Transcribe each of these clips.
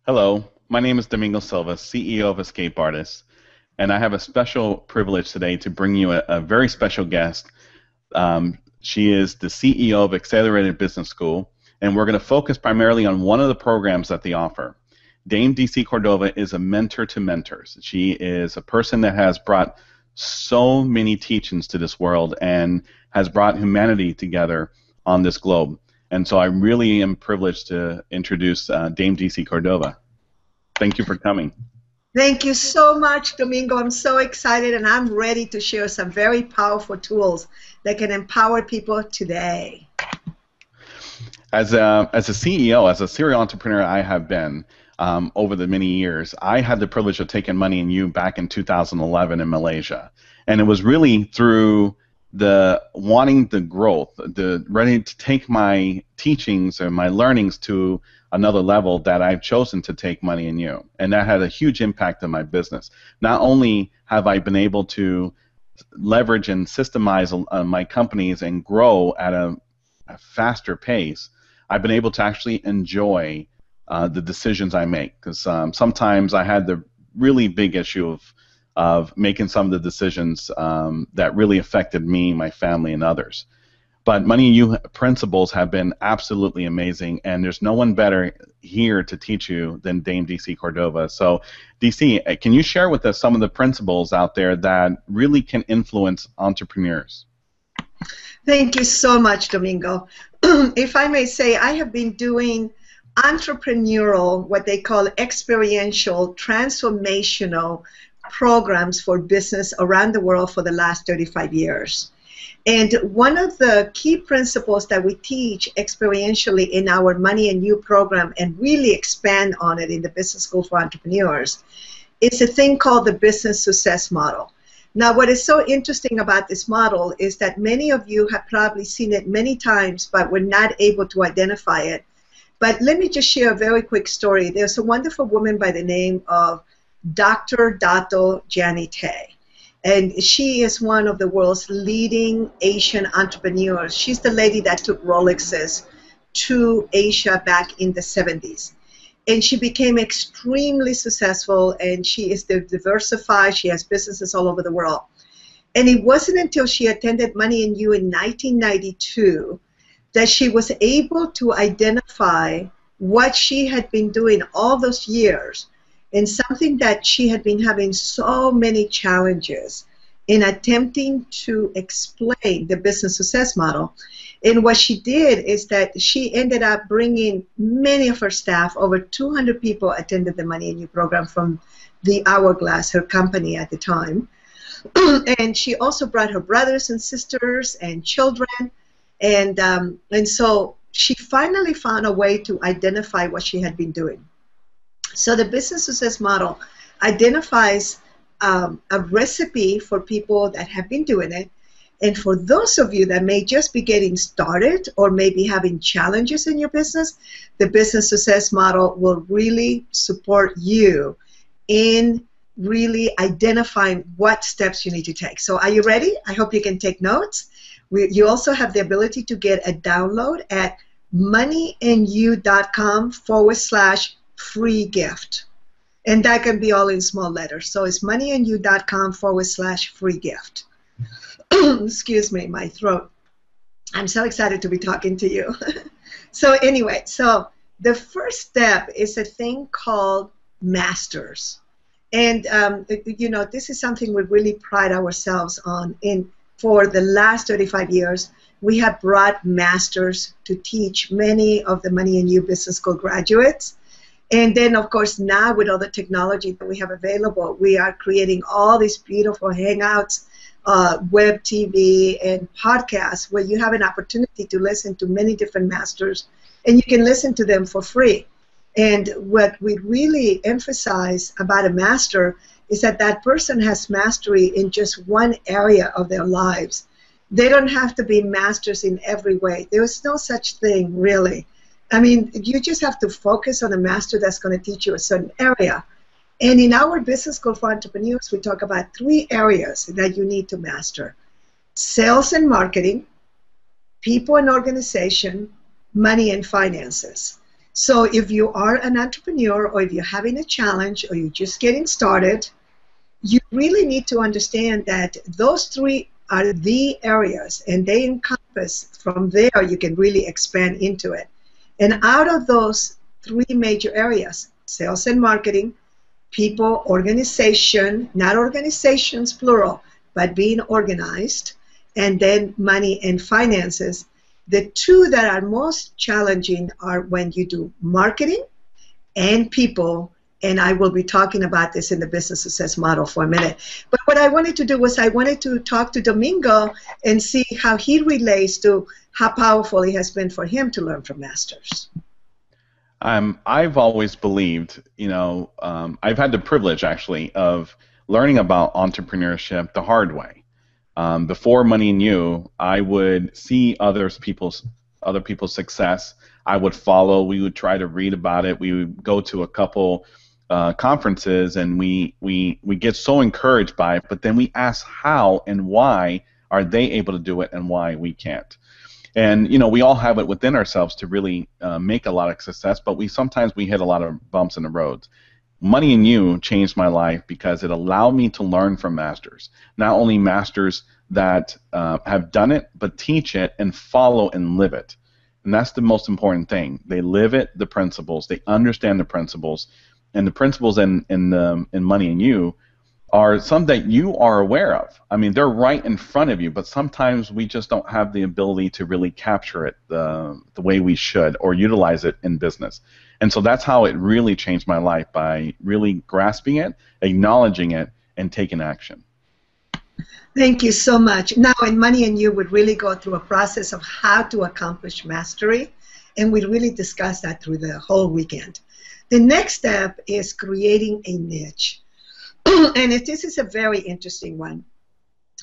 Hello, my name is Domingo Silva, CEO of Escape Artists, and I have a special privilege today to bring you a very special guest. She is the CEO of Excellerated Business School, and we're going to focus primarily on one of the programs that they offer. Dame DC Cordova is a mentor to mentors. She is a person that has brought so many teachings to this world and has brought humanity together on this globe. And so I really am privileged to introduce Dame DC Cordova. Thank you for coming. Thank you so much, Domingo. I'm so excited, and I'm ready to share some very powerful tools that can empower people today. As a CEO, as a serial entrepreneur I have been over the many years, I had the privilege of taking Money in You back in 2011 in Malaysia. And it was really through the wanting the growth, the ready to take my teachings and my learnings to another level that I've chosen to take Money in You. And that had a huge impact on my business. Not only have I been able to leverage and systemize my companies and grow at a faster pace, I've been able to actually enjoy the decisions I make. Because sometimes I had the really big issue of making some of the decisions that really affected me, my family, and others. But Money in You principles have been absolutely amazing, and there's no one better here to teach you than Dame DC Cordova. So, DC, can you share with us some of the principles out there that really can influence entrepreneurs? Thank you so much, Domingo. If I may say, I have been doing entrepreneurial, what they call experiential, transformational programs for business around the world for the last 35 years. And one of the key principles that we teach experientially in our Money in You program and really expand on it in the Business School for Entrepreneurs is a thing called the business success model. Now, what is so interesting about this model is that many of you have probably seen it many times, but were not able to identify it. But let me just share a very quick story. There's a wonderful woman by the name of Dr. Dato Janite. And she is one of the world's leading Asian entrepreneurs. She's the lady that took Rolexes to Asia back in the 70s. And she became extremely successful, and she is diversified. She has businesses all over the world. And it wasn't until she attended Money in You in 1992 that she was able to identify what she had been doing all those years, and something that she had been having so many challenges in attempting to explain the business success model. And what she did is that she ended up bringing many of her staff, over 200 people attended the Money in You program from the Hourglass, her company at the time. And she also brought her brothers and sisters and children. And so she finally found a way to identify what she had been doing. So the business success model identifies a recipe for people that have been doing it. And for those of you that may just be getting started or maybe having challenges in your business, the business success model will really support you in really identifying what steps you need to take. So are you ready? I hope you can take notes. You also have the ability to get a download at moneyinyou.com/free gift. And that can be all in small letters. So it's moneyinyou.com/free gift. Excuse me, my throat. I'm so excited to be talking to you. So anyway, so the first step is a thing called masters. And, you know, this is something we really pride ourselves on. For the last 35 years, we have brought masters to teach many of the Money in You Business School graduates. And then, of course, now with all the technology that we have available, we are creating all these beautiful hangouts, web TV, and podcasts where you have an opportunity to listen to many different masters, and you can listen to them for free. And what we really emphasize about a master is that that person has mastery in just one area of their lives. They don't have to be masters in every way. There is no such thing, really. I mean, you just have to focus on a master that's going to teach you a certain area. And in our Business School for Entrepreneurs, we talk about 3 areas that you need to master: sales and marketing, people and organization, money and finances. So if you are an entrepreneur, or if you're having a challenge, or you're just getting started, you really need to understand that those three are the areas, and they encompass, from there you can really expand into it. And out of those three major areas, sales and marketing, people, organization, not organizations plural, but being organized, and then money and finances, the two that are most challenging are when you do marketing and people. And I will be talking about this in the business success model for a minute. But what I wanted to do was I wanted to talk to Domingo and see how he relates to how powerful it has been for him to learn from masters. I've always believed, I've had the privilege actually of learning about entrepreneurship the hard way. Before Money and You, I would see other people's success. I would follow. We would try to read about it. We would go to a couple conferences, and we get so encouraged by it. But then we ask how and why are they able to do it, and why we can't. And we all have it within ourselves to really make a lot of success, but sometimes we hit a lot of bumps in the road. Money and You changed my life because it allowed me to learn from masters, not only masters that have done it, but teach it and follow and live it. And that's the most important thing. They live it, the principles. They understand the principles, and the principles in Money and You are some that you are aware of. I mean, they're right in front of you, but sometimes we just don't have the ability to really capture it the way we should, or utilize it in business. And so that's how it really changed my life, by really grasping it, acknowledging it, and taking action. Thank you so much. Now, in Money and You would really go through a process of how to accomplish mastery, and we really discussed that through the whole weekend. The next step is creating a niche. And this is a very interesting one,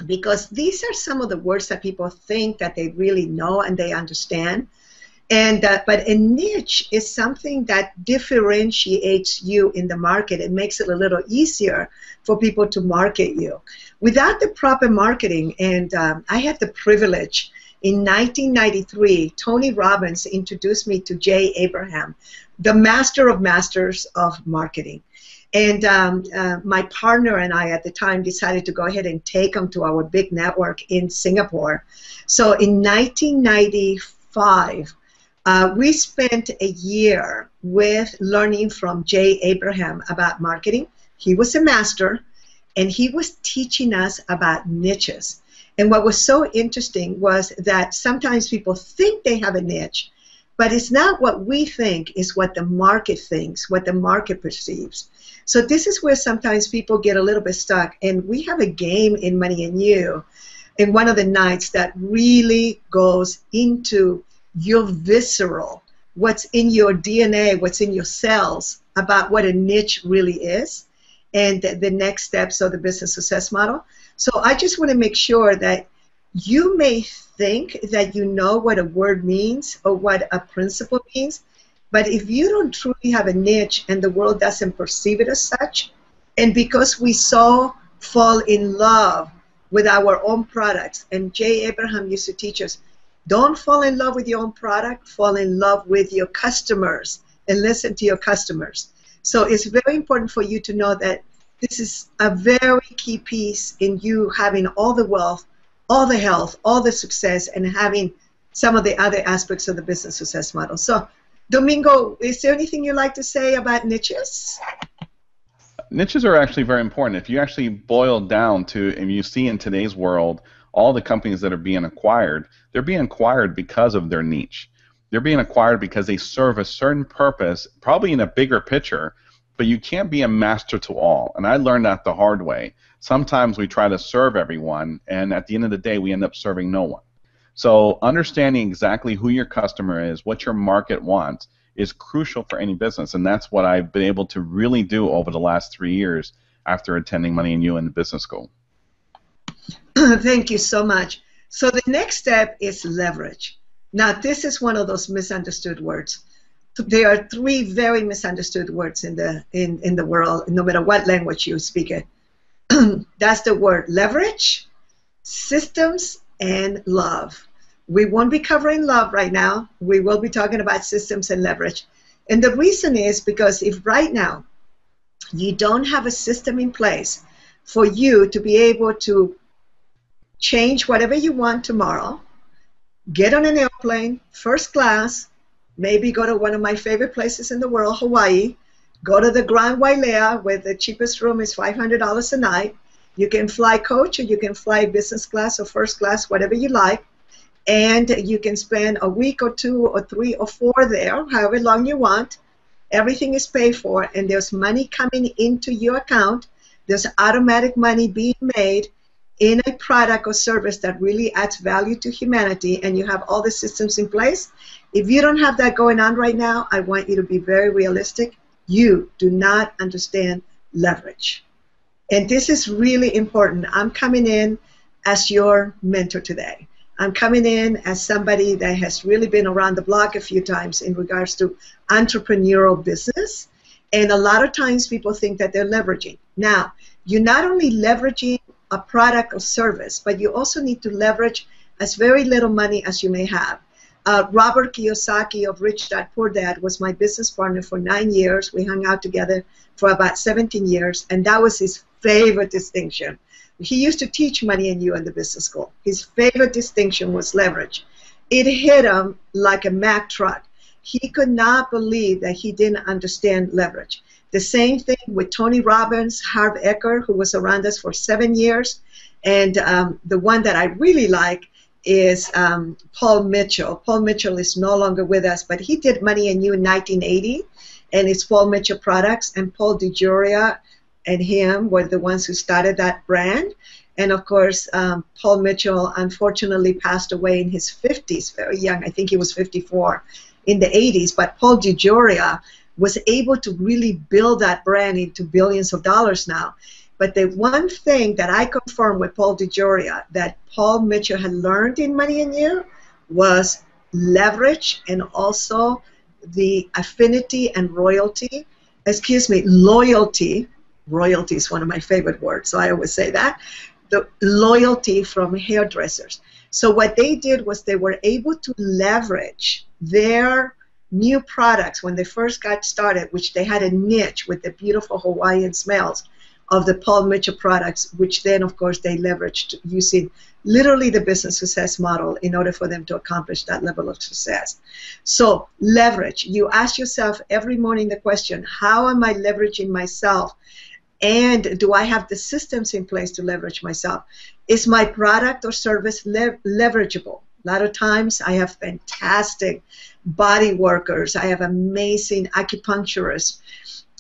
because these are some of the words that people think that they really know and they understand. And but a niche is something that differentiates you in the market and makes it a little easier for people to market you. Without the proper marketing, and I had the privilege in 1993, Tony Robbins introduced me to Jay Abraham, the master of masters of marketing. And my partner and I at the time decided to go ahead and take him to our big network in Singapore. So in 1995, we spent a year with learning from Jay Abraham about marketing. He was a master, and he was teaching us about niches. And what was so interesting was that sometimes people think they have a niche, but it's not what we think, it's what the market thinks, what the market perceives. So this is where sometimes people get a little bit stuck. And we have a game in Money and You in one of the nights that really goes into your visceral, what's in your DNA, what's in your cells, about what a niche really is, and the next steps of the business success model. So I just want to make sure that you may think that you know what a word means or what a principle means, but if you don't truly have a niche and the world doesn't perceive it as such, and because we so fall in love with our own products, and Jay Abraham used to teach us, don't fall in love with your own product, fall in love with your customers and listen to your customers. So it's very important for you to know that this is a very key piece in you having all the wealth, all the health, all the success, and having some of the other aspects of the business success model. So, Domingo, is there anything you'd like to say about niches? Niches are actually very important. If you actually boil down to, and you see in today's world, all the companies that are being acquired, they're being acquired because of their niche. They're being acquired because they serve a certain purpose, probably in a bigger picture, but you can't be a master to all. And I learned that the hard way. Sometimes we try to serve everyone, and at the end of the day, we end up serving no one. So understanding exactly who your customer is, what your market wants, is crucial for any business, and that's what I've been able to really do over the last 3 years after attending Money and You in the business school. Thank you so much. So the next step is leverage. Now, this is one of those misunderstood words. There are 3 very misunderstood words in the world, no matter what language you speak it. That's the word leverage, systems, and love. We won't be covering love right now. We will be talking about systems and leverage. And the reason is because if right now you don't have a system in place for you to be able to change whatever you want tomorrow, get on an airplane, first class, maybe go to one of my favorite places in the world, Hawaii, go to the Grand Wailea where the cheapest room is $500 a night. You can fly coach or you can fly business class or first class, whatever you like. And you can spend a week or 2 or 3 or 4 there, however long you want. Everything is paid for, and there's money coming into your account. There's automatic money being made in a product or service that really adds value to humanity, and you have all the systems in place. If you don't have that going on right now, I want you to be very realistic. You do not understand leverage. And this is really important. I'm coming in as your mentor today. I'm coming in as somebody that has really been around the block a few times in regards to entrepreneurial business. And a lot of times people think that they're leveraging. Now, you're not only leveraging a product or service, but you also need to leverage as very little money as you may have. Robert Kiyosaki of Rich Dad Poor Dad was my business partner for 9 years. We hung out together for about 17 years, and that was his favorite distinction. He used to teach money and you in the business school. His favorite distinction was leverage. It hit him like a Mack truck. He could not believe that he didn't understand leverage. The same thing with Tony Robbins, Harv Eker, who was around us for 7 years, and the one that I really like is Paul Mitchell. Paul Mitchell is no longer with us, but he did Money and You in 1980, and it's Paul Mitchell Products, and Paul DeJoria and him were the ones who started that brand. And of course, Paul Mitchell unfortunately passed away in his 50s, very young. I think he was 54 in the 80s. But Paul DeJoria was able to really build that brand into billions of dollars now. But the one thing that I confirmed with Paul DeJoria that Paul Mitchell had learned in Money and You was leverage, and also the affinity and loyalty. Royalty is one of my favorite words, so I always say that. The loyalty from hairdressers. So what they did was they were able to leverage their new products when they first got started, which they had a niche with the beautiful Hawaiian smells of the Paul Mitchell products, which then, of course, they leveraged using literally the business success model in order for them to accomplish that level of success. So leverage. You ask yourself every morning the question, how am I leveraging myself? And do I have the systems in place to leverage myself? Is my product or service leverageable? A lot of times I have fantastic body workers. I have amazing acupuncturists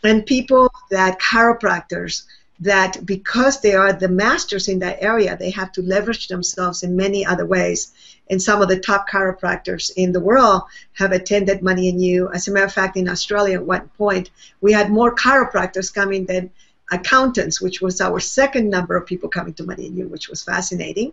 and people that chiropractors that because they are the masters in that area, they have to leverage themselves in many other ways. And some of the top chiropractors in the world have attended Money and You. As a matter of fact, in Australia at one point, we had more chiropractors coming than accountants, which was our second number of people coming to Money and You, which was fascinating.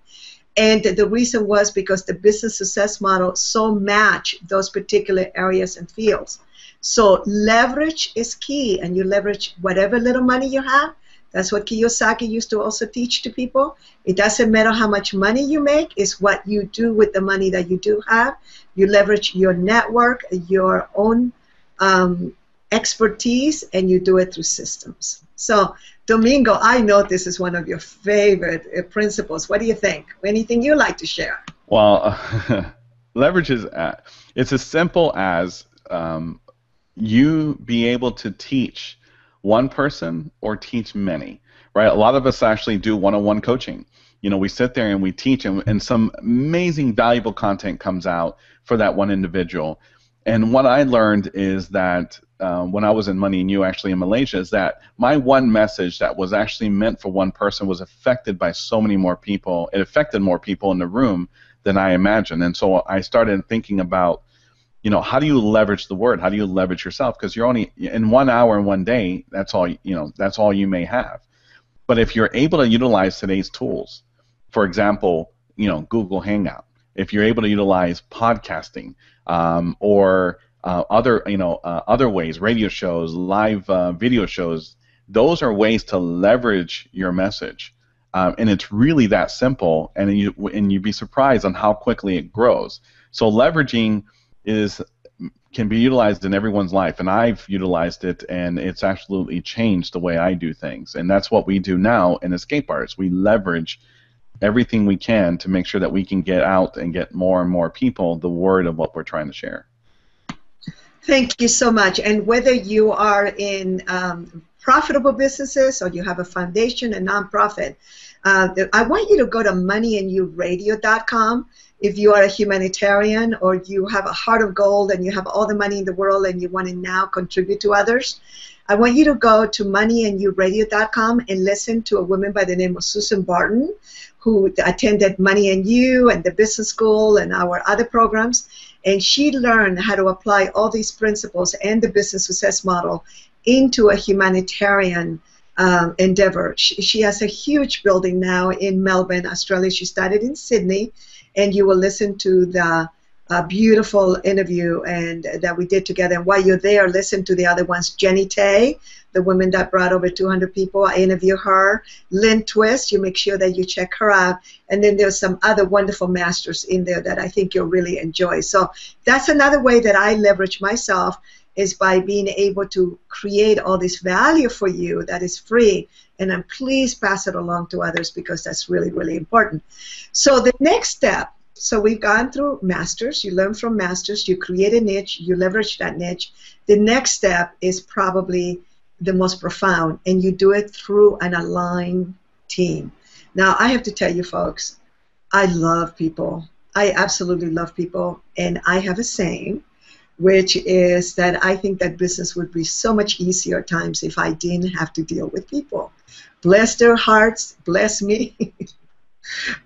And the reason was because the business success model so matched those particular areas and fields. So leverage is key, and you leverage whatever little money you have. That's what Kiyosaki used to also teach to people. It doesn't matter how much money you make, it's what you do with the money that you do have. You leverage your network, your own expertise, and you do it through systems. So, Domingo, I know this is one of your favorite principles. What do you think? Anything you like to share? Well, leverage is it's as simple as you be able to teach one person or teach many, right? A lot of us actually do one-on-one coaching. You know, we sit there and we teach, and some amazing, valuable content comes out for that one individual. And what I learned is that when I was in Money and You, actually in Malaysia, is that my one message that was actually meant for one person was affected by so many more people. It affected more people in the room than I imagined. And so I started thinking about, you know, how do you leverage the word? How do you leverage yourself? Because you're only in 1 hour in one day. That's all, you know. That's all you may have. But if you're able to utilize today's tools, for example, you know, Google Hangout. If you're able to utilize podcasting or other ways, radio shows, live video shows, those are ways to leverage your message. And it's really that simple. And you'd be surprised on how quickly it grows. So leveraging is can be utilized in everyone's life, and I've utilized it, and it's absolutely changed the way I do things. And that's what we do now in Escape Artists. We leverage everything we can to make sure that we can get out and get more and more people the word of what we're trying to share. Thank you so much. And whether you are in profitable businesses or you have a foundation, a nonprofit, I want you to go to moneyandyouradio.com. If you are a humanitarian or you have a heart of gold and you have all the money in the world and you want to now contribute to others, I want you to go to moneyandyouradio.com and listen to a woman by the name of Susan Barton, who attended Money and You and the Business School and our other programs. And she learned how to apply all these principles and the business success model into a humanitarian endeavor. She has a huge building now in Melbourne, Australia. She started in Sydney, and you will listen to the beautiful interview and that we did together. And while you're there, listen to the other ones. Jenny Tay, the woman that brought over 200 people, I interview her. Lynn Twist, you make sure that you check her out. And then there's some other wonderful masters in there that I think you'll really enjoy. So that's another way that I leverage myself, is by being able to create all this value for you that is free, and then please pass it along to others, because that's really, really important. So the next step, so we've gone through masters, you learn from masters, you create a niche, you leverage that niche. The next step is probably the most profound, and you do it through an aligned team. Now, I have to tell you folks, I love people. I absolutely love people, and I have a saying, which is that I think that business would be so much easier at times if I didn't have to deal with people. Bless their hearts, bless me.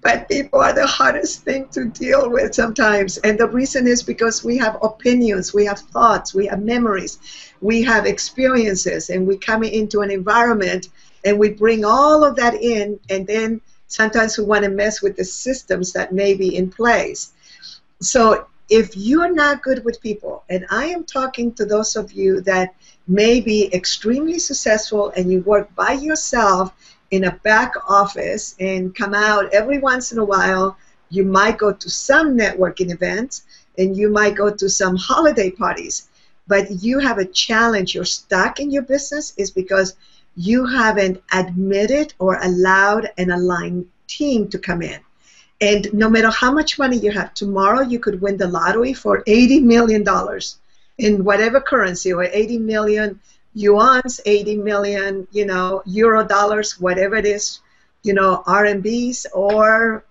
But people are the hardest thing to deal with sometimes. And the reason is because we have opinions, we have thoughts, we have memories, we have experiences, and we come into an environment and we bring all of that in, and then sometimes we want to mess with the systems that may be in place. So if you're not good with people, and I am talking to those of you that may be extremely successful and you work by yourself in a back office and come out every once in a while, you might go to some networking events and you might go to some holiday parties, but you have a challenge, you're stuck in your business, is because you haven't admitted or allowed an aligned team to come in. And no matter how much money you have, tomorrow you could win the lottery for $80 million in whatever currency, or 80 million yuans, 80 million, euro dollars, whatever it is, RMBs, or,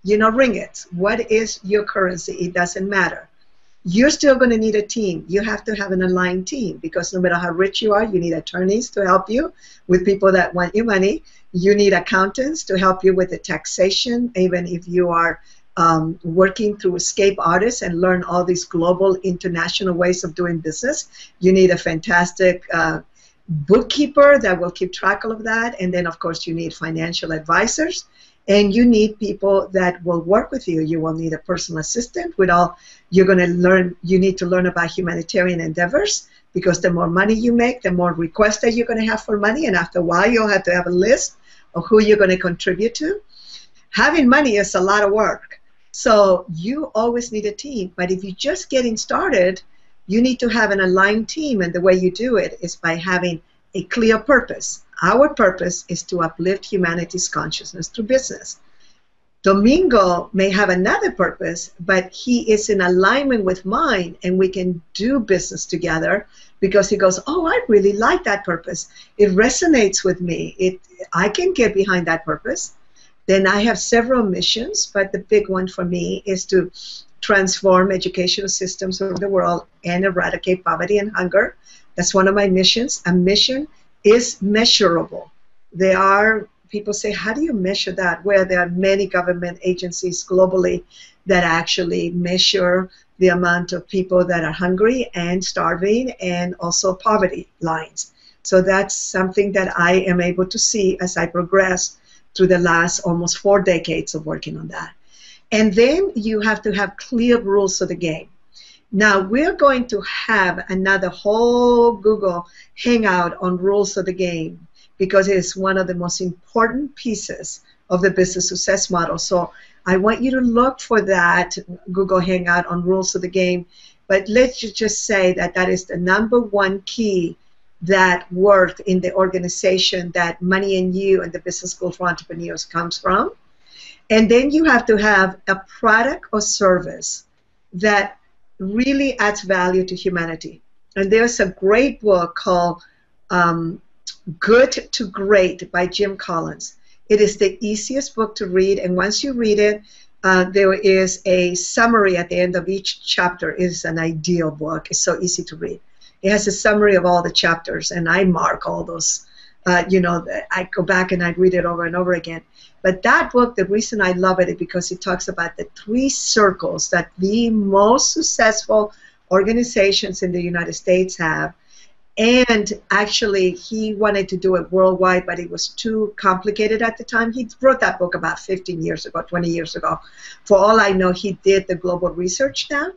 ringgit. What is your currency? It doesn't matter. You're still going to need a team. You have to have an aligned team, because no matter how rich you are, you need attorneys to help you with people that want your money. You need accountants to help you with the taxation, even if you are working through Escape Artists and learn all these global, international ways of doing business. You need a fantastic bookkeeper that will keep track of that. And then, of course, you need financial advisors. And you need people that will work with you. You will need a personal assistant with all you're going to learn. You need to learn about humanitarian endeavors, because the more money you make, the more requests that you're going to have for money. And after a while, you'll have to have a list of who you're going to contribute to. Having money is a lot of work. So you always need a team. But if you're just getting started, you need to have an aligned team. And the way you do it is by having a clear purpose. Our purpose is to uplift humanity's consciousness through business. Domingo may have another purpose, but he is in alignment with mine, and we can do business together because he goes, oh, I really like that purpose. It resonates with me. I can get behind that purpose. Then I have several missions, but the big one for me is to transform educational systems around the world and eradicate poverty and hunger. That's one of my missions. A mission is measurable. People say, how do you measure that? Well, there are many government agencies globally that actually measure the amount of people that are hungry and starving, and also poverty lines. So that's something that I am able to see as I progress through the last almost 4 decades of working on that. And then you have to have clear rules of the game. Now, we're going to have another whole Google Hangout on rules of the game, because it's one of the most important pieces of the business success model. So I want you to look for that Google Hangout on rules of the game. But let's just say that that is the number one key that work in the organization that Money and You and the Business School for Entrepreneurs comes from. And then you have to have a product or service that really adds value to humanity. And there's a great book called Good to Great by Jim Collins. It is the easiest book to read, and once you read it, there is a summary at the end of each chapter. It is an ideal book. It's so easy to read. It has a summary of all the chapters, and I mark all those. I go back and I read it over and over again. But that book, the reason I love it is because it talks about the 3 circles that the most successful organizations in the United States have. And actually, he wanted to do it worldwide, but it was too complicated at the time. He wrote that book about 15 years ago, 20 years ago. For all I know, he did the global research now.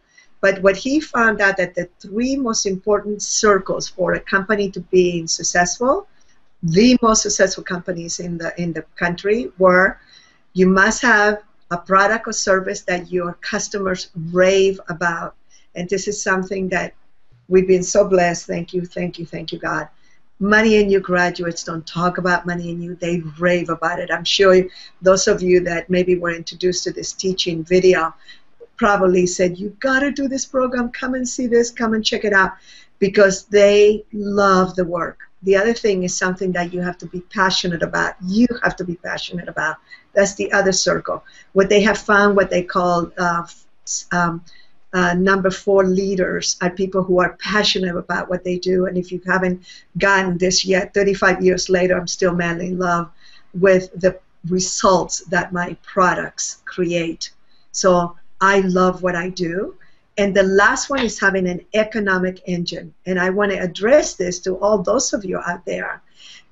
But what he found out that the 3 most important circles for a company to be successful, the most successful companies in the country, were you must have a product or service that your customers rave about. And this is something that we've been so blessed. Thank you, thank you, thank you, God. Money and You graduates don't talk about Money and You. They rave about it. I'm sure those of you that maybe were introduced to this teaching video probably said, you got to do this program. Come and see this. Come and check it out, because they love the work. The other thing is something that you have to be passionate about. You have to be passionate about. That's the other circle. What they have found, what they call number 4 leaders, are people who are passionate about what they do. And if you haven't gotten this yet, 35 years later, I'm still madly in love with the results that my products create. So I love what I do. And the last one is having an economic engine. And I want to address this to all those of you out there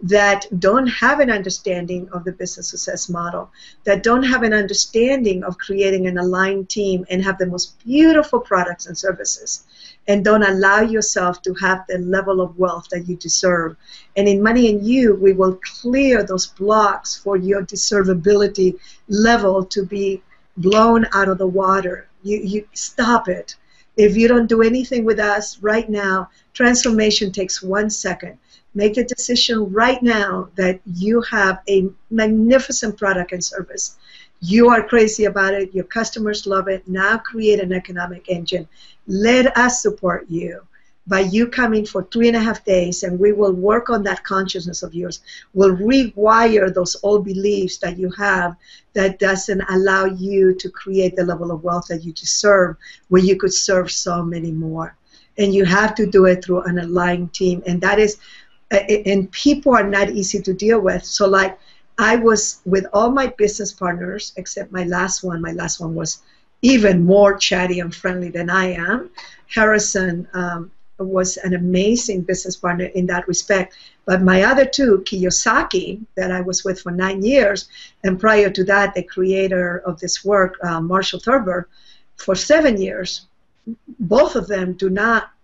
that don't have an understanding of the business success model, that don't have an understanding of creating an aligned team and have the most beautiful products and services, and don't allow yourself to have the level of wealth that you deserve. And in Money and You, we will clear those blocks for your deservability level to be blown out of the water. You stop it. If you don't do anything with us right now, transformation takes 1 second. Make a decision right now that you have a magnificent product and service. You are crazy about it. Your customers love it. Now create an economic engine. Let us support you by you coming for 3.5 days, and we will work on that consciousness of yours. We'll rewire those old beliefs that you have that doesn't allow you to create the level of wealth that you deserve, where you could serve so many more. And you have to do it through an aligned team. And that is, and people are not easy to deal with. So like, I was with all my business partners, except my last one. My last one was even more chatty and friendly than I am. Harrison was an amazing business partner in that respect. But my other 2, Kiyosaki, that I was with for 9 years, and prior to that, the creator of this work, Marshall Thurber, for 7 years, both of them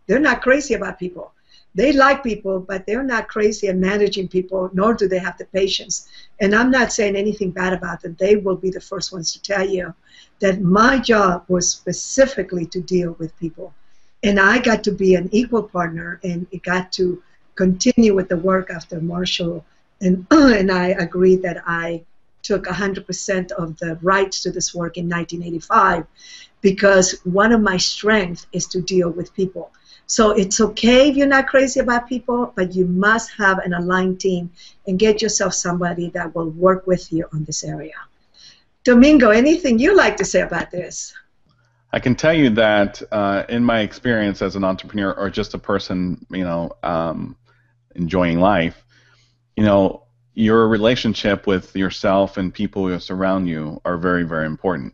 they're not crazy about people. They like people, but they're not crazy at managing people, nor do they have the patience. And I'm not saying anything bad about them. They will be the first ones to tell you that my job was specifically to deal with people. And I got to be an equal partner, and it got to continue with the work after Marshall and I agreed that I took 100% of the rights to this work in 1985, because one of my strengths is to deal with people. So it's okay if you're not crazy about people, but you must have an aligned team and get yourself somebody that will work with you on this area. Domingo, anything you'd like to say about this? I can tell you that in my experience as an entrepreneur, or just a person, enjoying life, your relationship with yourself and people who surround you are very, very important.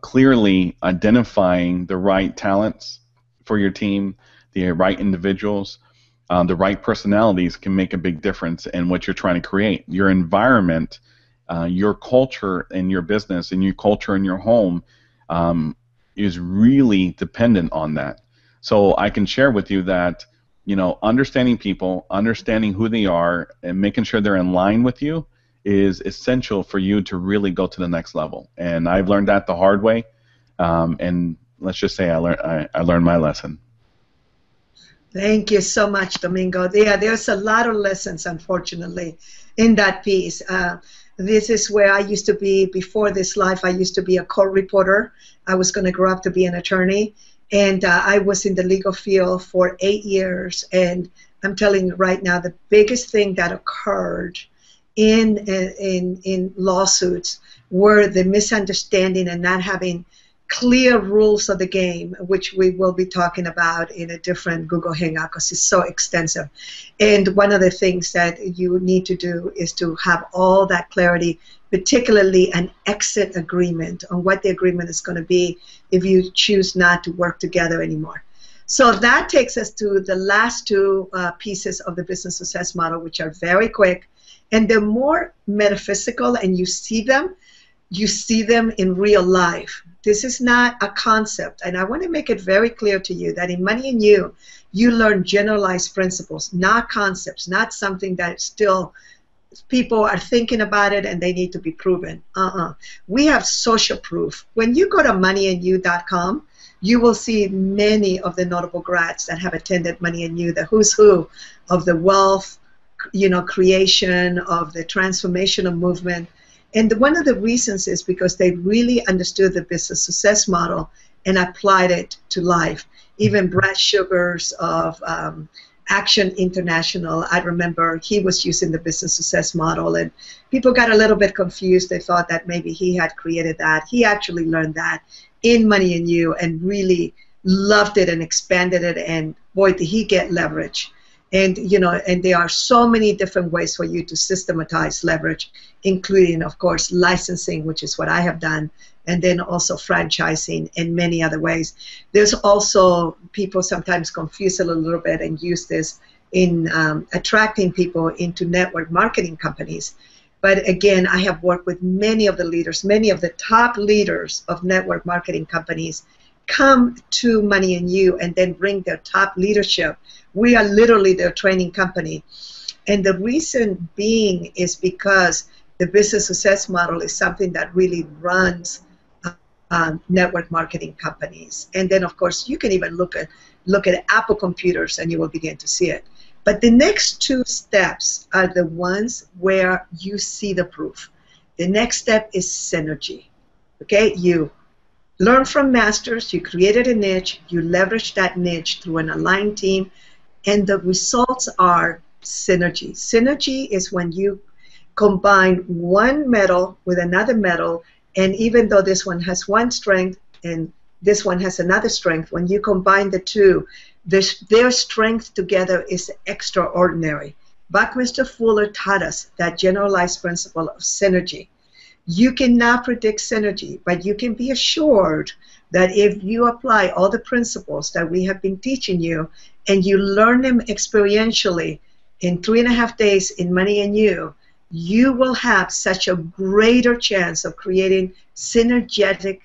Clearly identifying the right talents for your team, the right individuals, the right personalities can make a big difference in what you're trying to create. Your environment, your culture in your business, and your culture in your home is really dependent on that. So I can share with you that, understanding people, understanding who they are, and making sure they're in line with you is essential for you to really go to the next level. And I've learned that the hard way. And let's just say I learned my lesson. Thank you so much, Domingo. Yeah, there's a lot of lessons, unfortunately, in that piece. This is where I used to be before this life. I used to be a court reporter. I was going to grow up to be an attorney, and I was in the legal field for 8 years. And I'm telling you right now, the biggest thing that occurred in lawsuits were the misunderstanding and not having clear rules of the game, which we will be talking about in a different Google Hangout because it's so extensive. And one of the things that you need to do is to have all that clarity, particularly an exit agreement on what the agreement is going to be if you choose not to work together anymore. So that takes us to the last two pieces of the business success model, which are very quick, and they're more metaphysical, and you see them in real life. This is not a concept, and I want to make it very clear to you that in Money and You learn generalized principles, not concepts, not something that still people are thinking about it and they need to be proven. We have social proof. When you go to moneyandyou.com, you will see many of the notable grads that have attended Money and You, the who's who of the wealth, creation, of the transformational movement. And one of the reasons is because they really understood the business success model and applied it to life. Even Brad Sugars of Action International, I remember he was using the business success model, and people got a little bit confused. They thought that maybe he had created that. He actually learned that in Money and You and really loved it and expanded it, and boy, did he get leverage. And and there are so many different ways for you to systematize leverage, including, of course, licensing, which is what I have done, and then also franchising and many other ways. There's also, people sometimes confuse it a little bit and use this in attracting people into network marketing companies. But again, I have worked with many of the leaders, many of the top leaders of network marketing companies come to Money and You and then bring their top leadership. We are literally their training company. And the reason being is because the business success model is something that really runs network marketing companies. And then, of course, you can even look at Apple computers and you will begin to see it. But the next two steps are the ones where you see the proof. The next step is synergy. Okay, you learn from masters, you created a niche, you leverage that niche through an aligned team, and the results are synergy. Synergy is when you combine one metal with another metal, and even though this one has one strength and this one has another strength, when you combine the two, their strength together is extraordinary. Buckminster Fuller taught us that generalized principle of synergy. You cannot predict synergy, but you can be assured that if you apply all the principles that we have been teaching you and you learn them experientially in 3.5 days in Money and You, you will have such a greater chance of creating synergetic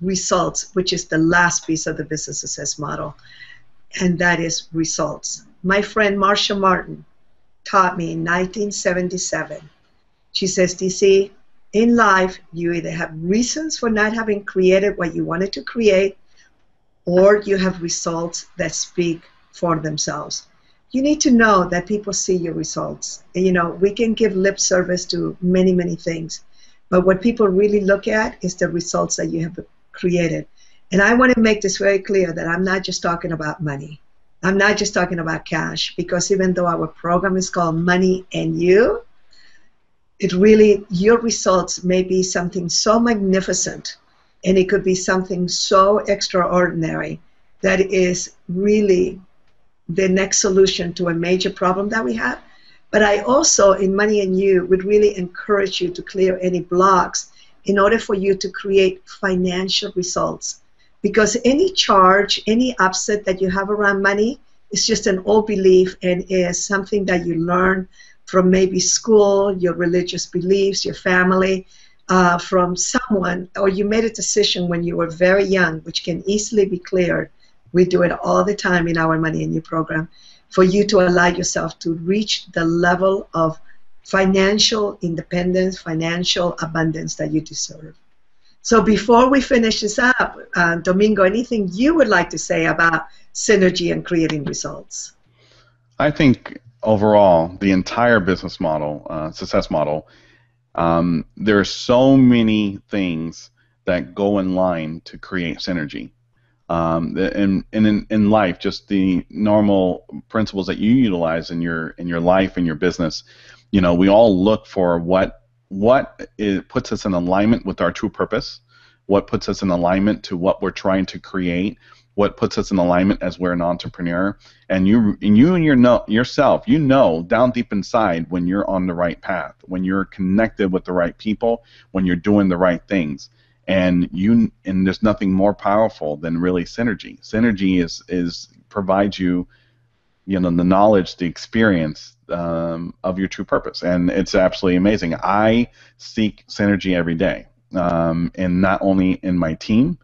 results, which is the last piece of the business success model, and that is results. My friend Marsha Martin taught me in 1977. She says, DC, in life, you either have reasons for not having created what you wanted to create, or you have results that speak for themselves. You need to know that people see your results. And, we can give lip service to many, many things, but what people really look at is the results that you have created. And I want to make this very clear that I'm not just talking about money. I'm not just talking about cash, because even though our program is called Money and You, your results may be something so magnificent, and it could be something so extraordinary that is really the next solution to a major problem that we have. But I also, in Money and You, would really encourage you to clear any blocks in order for you to create financial results. Because any charge, any upset that you have around money is just an old belief and is something that you learn from maybe school, your religious beliefs, your family, from someone, or you made a decision when you were very young, which can easily be cleared. We do it all the time in our Money and You program, for you to allow yourself to reach the level of financial independence, financial abundance that you deserve. So before we finish this up, Domingo, anything you would like to say about synergy and creating results? I think overall, the entire business model, success model, there are so many things that go in line to create synergy. And in life, just the normal principles that you utilize in your life and your business, we all look for what puts us in alignment with our true purpose, what puts us in alignment to what we're trying to create, what puts us in alignment as we're an entrepreneur, and yourself, down deep inside when you're on the right path, when you're connected with the right people, when you're doing the right things. And there's nothing more powerful than really synergy. Synergy is provides you, the knowledge, the experience of your true purpose, and it's absolutely amazing. I seek synergy every day, and not only in my team,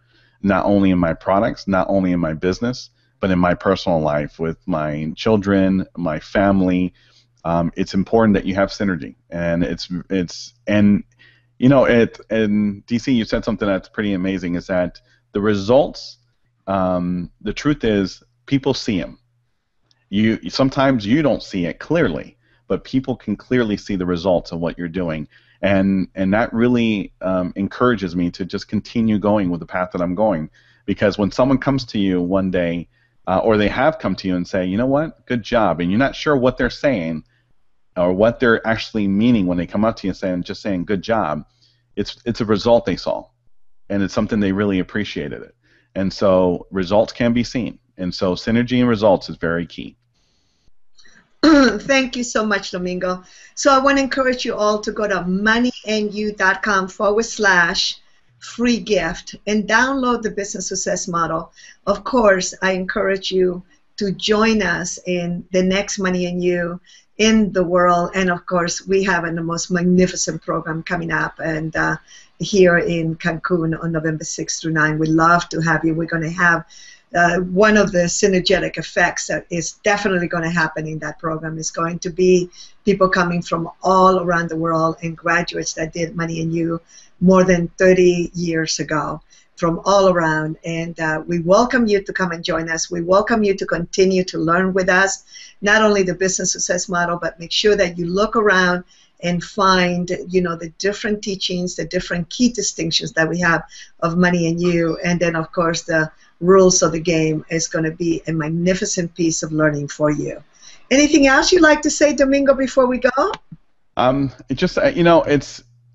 not only in my products, not only in my business, but in my personal life with my children, my family. It's important that you have synergy, and in DC, you said something that's pretty amazing, is that the results, the truth is, people see them. Sometimes you don't see it clearly, but people can clearly see the results of what you're doing, and that really encourages me to just continue going with the path that I'm going, because when someone comes to you one day, or they have come to you and say, you know what, good job, and you're not sure what they're saying or what they're actually meaning when they come up to you and saying good job, it's a result they saw, and it's something they really appreciated it. And so results can be seen, and so synergy and results is very key. Thank you so much, Domingo. So I want to encourage you all to go to moneyandyou.com/free gift and download the business success model. Of course, I encourage you to join us in the next Money and You in the world. And of course, we have the most magnificent program coming up, and here in Cancun on November 6th through 9. We'd love to have you. We're going to have one of the synergetic effects that is definitely going to happen in that program is going to be people coming from all around the world and graduates that did Money and You more than 30 years ago from all around. And we welcome you to come and join us. We welcome you to continue to learn with us, not only the business success model, but make sure that you look around and find, the different teachings, the different key distinctions that we have of Money and You. And then, of course, the rules of the game is going to be a magnificent piece of learning for you. Anything else you'd like to say, Domingo, before we go?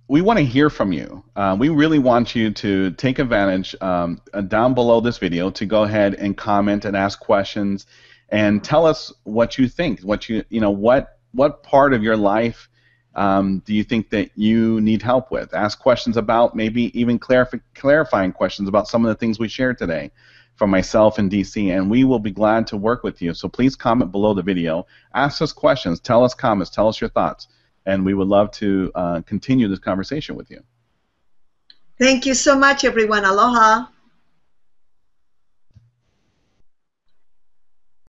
We want to hear from you. We really want you to take advantage down below this video to go ahead and comment and ask questions and tell us what you think. What part of your life do you think that you need help with? Ask questions about, maybe even clarifying questions about some of the things we shared today from myself and DC, and we will be glad to work with you. So please comment below the video. Ask us questions. Tell us comments. Tell us your thoughts. And we would love to continue this conversation with you. Thank you so much, everyone. Aloha.